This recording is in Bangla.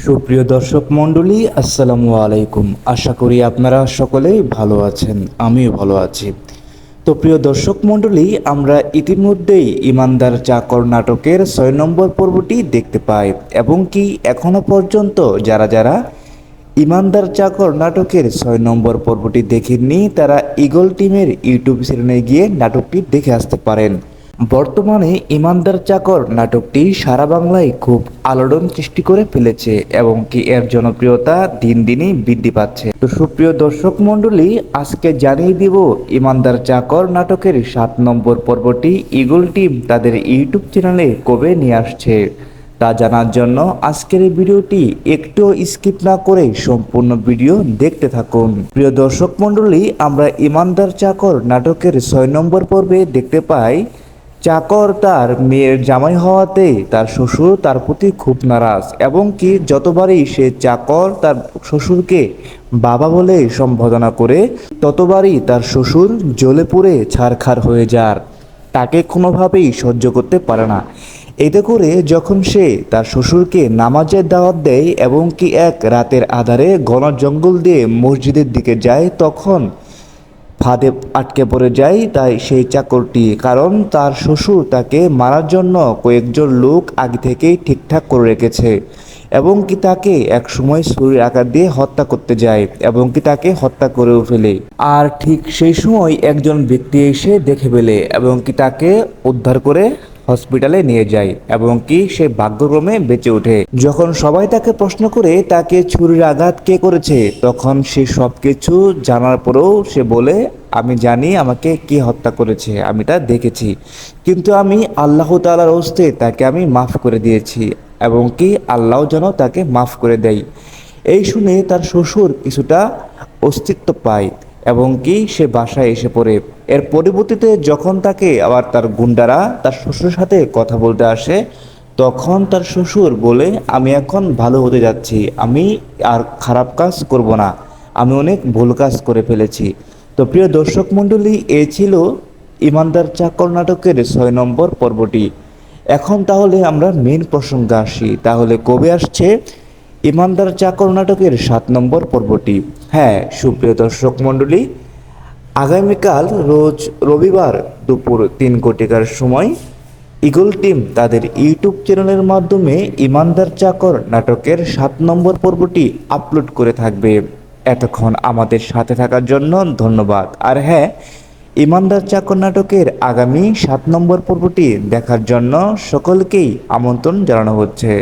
সুপ্রিয় দর্শক মণ্ডলী, আসসালামু আলাইকুম। আশা করি আপনারা সকলেই ভালো আছেন, আমিও ভালো আছি। তো প্রিয় দর্শক মণ্ডলী, আমরা ইতিমধ্যেই ইমানদার চাকর নাটকের ৬ নম্বর পর্বটি দেখতে পাই এবং কি এখনো পর্যন্ত যারা যারা ইমানদার চাকর নাটকের ৬ নম্বর পর্বটি দেখেননি তারা ঈগল টিমের ইউটিউব চ্যানেলে গিয়ে নাটকটি দেখে আসতে পারেন। বর্তমানে ইমানদার চাকর নাটকটি সারা বাংলায় খুব আলোড়ন সৃষ্টি করে ফেলেছে এবং কি এর জনপ্রিয়তা দিন দিনই বৃদ্ধি পাচ্ছে। তো সুপ্রিয় দর্শক মণ্ডলী, আজকে জানিয়ে দিব ইমানদার চাকর নাটকের ৭ নম্বর পর্বটি ঈগল টিম তাদের ইউটিউব চ্যানেলে কবে নিয়ে আসছে। তা জানার জন্য আজকের এই ভিডিওটি একটু স্কিপ না করে সম্পূর্ণ ভিডিও দেখতে থাকুন। প্রিয় দর্শক মণ্ডলী, আমরা ইমানদার চাকর নাটকের ৬ নম্বর পর্বে দেখতে পাই চাকর তার মেয়ের জামাই হওয়াতে তার শ্বশুর তার প্রতি খুব নারাজ এবং কি যতবারই সে চাকর তার শ্বশুরকে বাবা বলে সম্বোধনা করে ততবারই তার শ্বশুর জ্বলে পুড়ে ছারখার হয়ে যার তাকে কোনোভাবেই সহ্য করতে পারে না। এতে করে যখন সে তার শ্বশুরকে নামাজের দাওয়াত দেয় এবং কি এক রাতের আধারে ঘন জঙ্গল দিয়ে মসজিদের দিকে যায় তখন ফাঁদে আটকে পড়ে যায় তাই সেই চাকরটি, কারণ তার শ্বশুর তাকে মারার জন্য কয়েকজন লোক আগে থেকেই ঠিকঠাক করে রেখেছে এবং কি তাকে এক সময় ছুরির আঘাত দিয়ে হত্যা করতে যায় এবং কি তাকে হত্যা করেও ফেলে। আর ঠিক সেই সময় একজন ব্যক্তি এসে দেখে ফেলে এবং কি তাকে উদ্ধার করে হসপিটালে নিয়ে যায় এবং কি সে ভাগ্যক্রমে বেঁচে ওঠে। যখন সবাই তাকে প্রশ্ন করে তাকে ছুরির আঘাত কে করেছে তখন সে সব কিছু জানার পরেও সে বলে, আমি জানি আমাকে কে হত্যা করেছে, আমি তা দেখেছি, কিন্তু আমি আল্লাহ তাআলার হস্তে তাকে আমি মাফ করে দিয়েছি এবং কি আল্লাহ যেন তাকে মাফ করে দেয়। এই শুনে তার শ্বশুর কিছুটা অস্তিত্ব পায় এবং কি সে বাসায় এসে পড়ে। এর পরবর্তীতে যখন তাকে আবার তার গুন্ডারা তার শ্বশুরের সাথে কথা বলতে আসে তখন তার শ্বশুর বলে, আমি এখন ভালো হতে যাচ্ছি, আমি আর খারাপ কাজ করব না, আমি অনেক ভুল কাজ করে ফেলেছি। তো প্রিয় দর্শক মণ্ডলী, এ ছিল ইমানদার চাকর নাটকের ৬ নম্বর পর্বটি। এখন তাহলে আমরা মেন প্রসঙ্গে আসি, তাহলে কবে আসছে ইমানদার চাকর নাটকের ৭ নম্বর পর্বটি? হ্যাঁ সুপ্রিয় দর্শক মণ্ডলী, আগামীকাল রোজ রবিবার দুপুর ৩ কোটিকার সময় ঈগল টিম তাদের ইউটিউব চ্যানেলের মাধ্যমে ইমানদার চাকর নাটকের ৭ নম্বর পর্বটি আপলোড করে থাকবে। এতক্ষণ আমাদের সাথে থাকার জন্য ধন্যবাদ। আর হ্যাঁ, ইমানদার চাকর নাটকের আগামী ৭ নম্বর পর্বটি দেখার জন্য সকলকেই আমন্ত্রণ জানানো হচ্ছে।